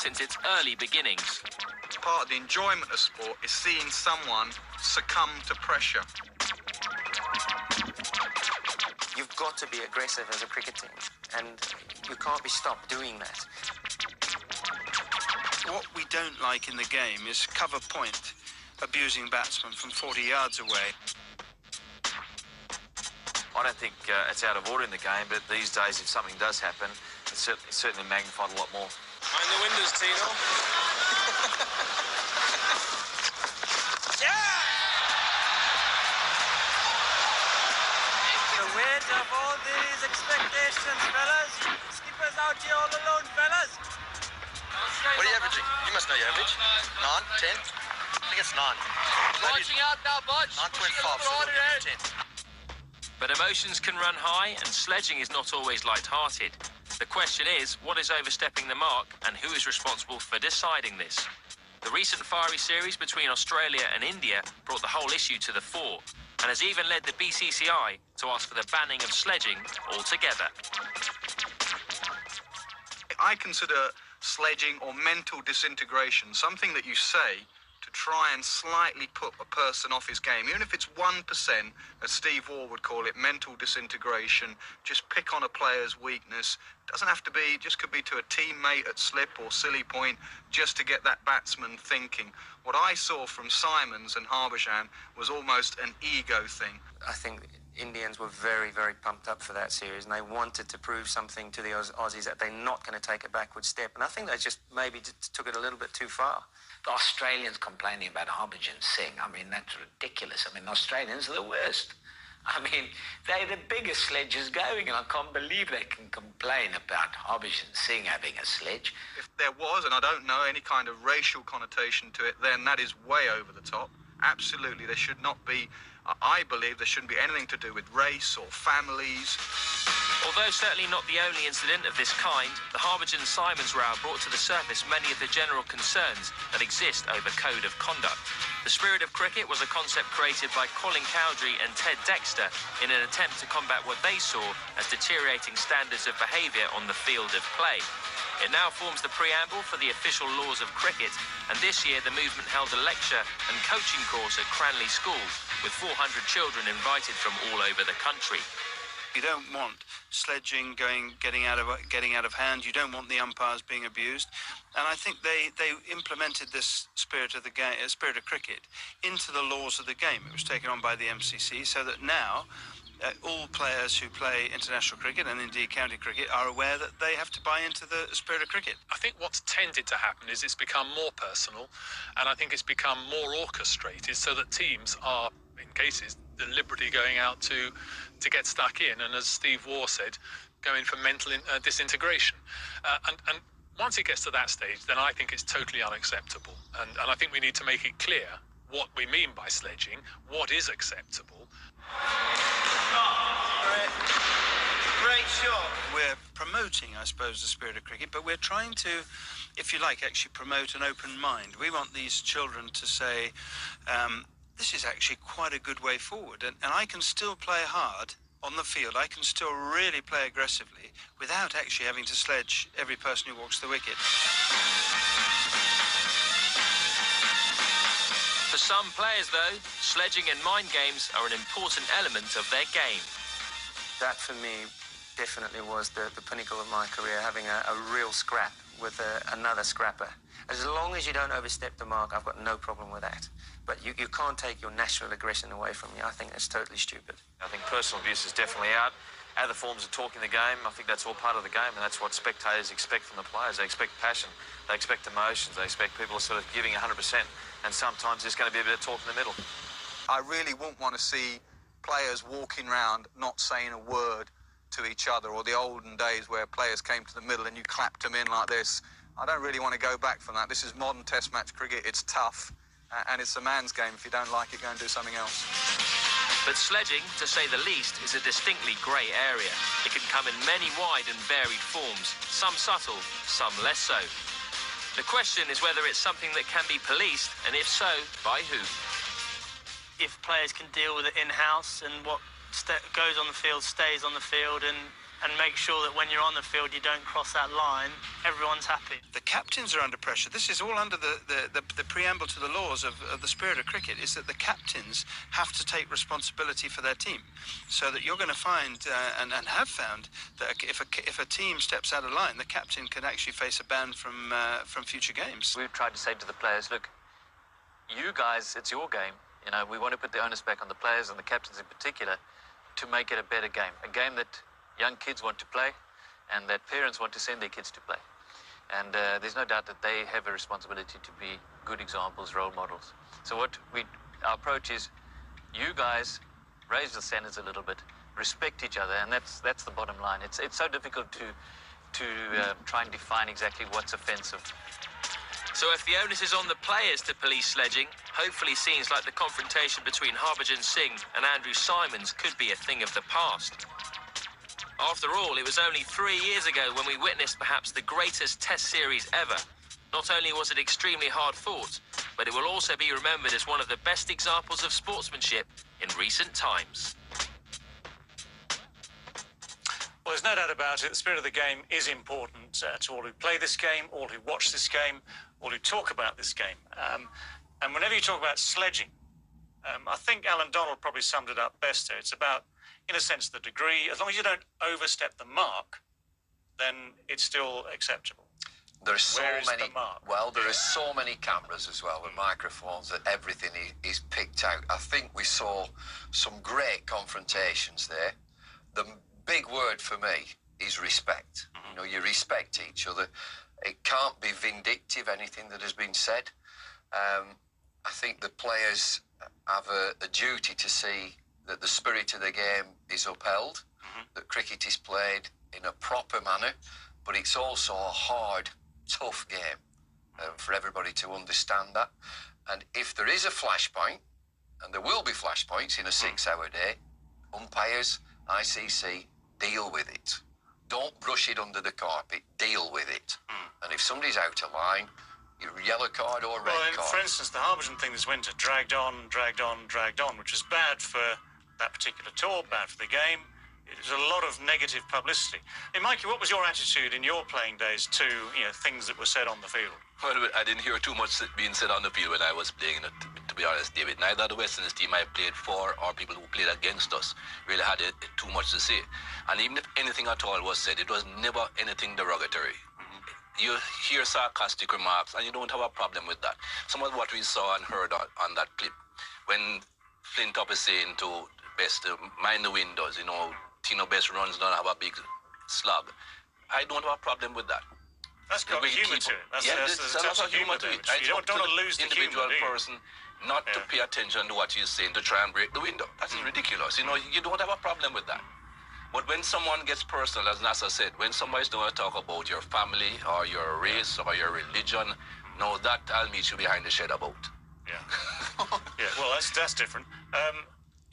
since its early beginnings. Part of the enjoyment of sport is seeing someone succumb to pressure. You've got to be aggressive as a cricket team, and you can't be stopped doing that. What we don't like in the game is cover point, abusing batsmen from 40 yards away. I don't think it's out of order in the game, but these days, if something does happen, it's certainly magnified a lot more. Mind the windows, Tino. The weight of all these expectations, fellas. Skipper's out here all alone, fellas. What are you averaging? You must know your average. 9, 10? I think it's 9. Watching out now, Bodge. 9.5, so we'll give it 10. But emotions can run high, and sledging is not always light-hearted. The question is, what is overstepping the mark, and who is responsible for deciding this? The recent fiery series between Australia and India brought the whole issue to the fore, and has even led the BCCI to ask for the banning of sledging altogether. I consider sledging or mental disintegration something that you say to try and slightly put a person off his game, even if it's 1%, as Steve Waugh would call it, mental disintegration. Just pick on a player's weakness. Doesn't have to be, just could be to a teammate at slip or silly point, just to get that batsman thinking. What I saw from Simons and Harbhajan was almost an ego thing. I think Indians were very, very pumped up for that series, and they wanted to prove something to the Aussies that they're not going to take a backward step. And I think they just maybe took it a little bit too far. The Australians complaining about Harbhajan Singh, I mean, that's ridiculous. I mean, the Australians are the worst. I mean, they're the biggest sledges going, and I can't believe they can complain about Harbhajan Singh having a sledge. If there was, and I don't know, any kind of racial connotation to it, then that is way over the top. Absolutely, there should not be, I believe there shouldn't be anything to do with race or families. Although certainly not the only incident of this kind, the Harbhajan-Simons row brought to the surface many of the general concerns that exist over code of conduct. The spirit of cricket was a concept created by Colin Cowdrey and Ted Dexter in an attempt to combat what they saw as deteriorating standards of behaviour on the field of play. It now forms the preamble for the official laws of cricket, and this year the movement held a lecture and coaching course at Cranleigh School, with 400 children invited from all over the country. You don't want sledging getting out of hand. You don't want the umpires being abused. And I think they implemented this spirit of the game, spirit of cricket, into the laws of the game. It was taken on by the MCC, so that now all players who play international cricket and indeed county cricket are aware that they have to buy into the spirit of cricket. I think what's tended to happen is it's become more personal, and I think it's become more orchestrated, so that teams are, in cases, deliberately going out to get stuck in, and as Steve Waugh said, going for mental disintegration. And once it gets to that stage, then I think it's totally unacceptable. And I think we need to make it clear what we mean by sledging, what is acceptable. Great shot. We're promoting, I suppose, the spirit of cricket, but we're trying to, if you like, actually promote an open mind. We want these children to say, this is actually quite a good way forward, and I can still play hard on the field. I can still really play aggressively without actually having to sledge every person who walks the wicket. For some players, though, sledging and mind games are an important element of their game. That, for me, definitely was the pinnacle of my career, having a real scrap with another scrapper. As long as you don't overstep the mark, I've got no problem with that. But you can't take your natural aggression away from me. I think that's totally stupid. I think personal abuse is definitely out. Other forms of talking the game, I think that's all part of the game, and that's what spectators expect from the players. They expect passion, they expect emotions, they expect people sort of giving 100%, and sometimes there's going to be a bit of talk in the middle. I really wouldn't want to see players walking around not saying a word to each other, or the olden days where players came to the middle and you clapped them in like this. I don't really want to go back from that. This is modern test match cricket. It's tough, and it's a man's game. If you don't like it, go and do something else. But sledging, to say the least, is a distinctly grey area. It can come in many wide and varied forms, some subtle, some less so. The question is whether it's something that can be policed, and if so, by who? If players can deal with it in-house, and what goes on the field stays on the field, and and make sure that when you're on the field you don't cross that line, everyone's happy. The captains are under pressure. This is all under the preamble to the laws of the spirit of cricket, is that the captains have to take responsibility for their team. So that you're going to find, and have found, that if a team steps out of line, the captain can actually face a ban from future games. We've tried to say to the players, look, you guys, it's your game. You know, we want to put the onus back on the players and the captains in particular to make it a better game. A game that young kids want to play and that parents want to send their kids to play. And there's no doubt that they have a responsibility to be good examples, role models. So our approach is, you guys raise the standards a little bit, respect each other, and that's the bottom line. It's so difficult to try and define exactly what's offensive. So if the onus is on the players to police sledging, hopefully scenes like the confrontation between Harbhajan Singh and Andrew Simons could be a thing of the past. After all, it was only 3 years ago when we witnessed perhaps the greatest Test series ever. Not only was it extremely hard fought, but it will also be remembered as one of the best examples of sportsmanship in recent times. Well, there's no doubt about it. The spirit of the game is important to all who play this game, all who watch this game, all who talk about this game. And whenever you talk about sledging, I think Allan Donald probably summed it up best there. It's about, in a sense, the degree. As long as you don't overstep the mark, then it's still acceptable. There's so many. The mark? Well, there are so many cameras as well with microphones that everything is picked out. I think we saw some great confrontations there. The big word for me is respect. You know, you respect each other. It can't be vindictive, anything that has been said. I think the players have a duty to see that the spirit of the game is upheld, that cricket is played in a proper manner, but it's also a hard, tough game for everybody to understand that. And if there is a flashpoint, and there will be flashpoints in a 6-hour day, umpires, ICC, deal with it. Don't brush it under the carpet, deal with it. And if somebody's out of line, yellow card or red card. For instance, the Harbhajan thing this winter dragged on, which was bad for that particular tour, bad for the game. It was a lot of negative publicity. Hey, Mikey, what was your attitude in your playing days to things that were said on the field? Well, I didn't hear too much being said on the field when I was playing, to be honest, David. Neither the West Indies team I played for or people who played against us really had too much to say. And even if anything at all was said, it was never anything derogatory. You hear sarcastic remarks and you don't have a problem with that. Some of what we saw and heard on that clip, when Flintoff is saying to Best mind the windows, Tino Best runs don't have a big slug. I don't have a problem with that. That's got humour to it. There's a lot of humour to it. You don't want to lose the individual humour, person not to pay attention to what he's saying to try and break the window. That's ridiculous. You don't have a problem with that. But when someone gets personal, as Nasser said, when somebody's going to talk about your family or your race or your religion, no, that I'll meet you behind the shed about. Yeah. Yeah. Well, that's different.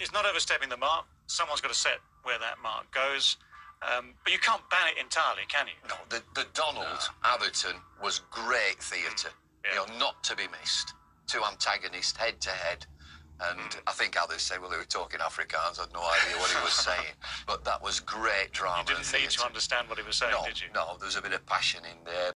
It's not overstepping the mark. Someone's got to set where that mark goes. But you can't ban it entirely, can you? No, the Donald Atherton was great theatre. Not to be missed. Two antagonists head to head. And I think others say, well, they were talking Afrikaans. I had no idea what he was saying. But that was great drama. You didn't need to understand what he was saying, did you? No, there was a bit of passion in there.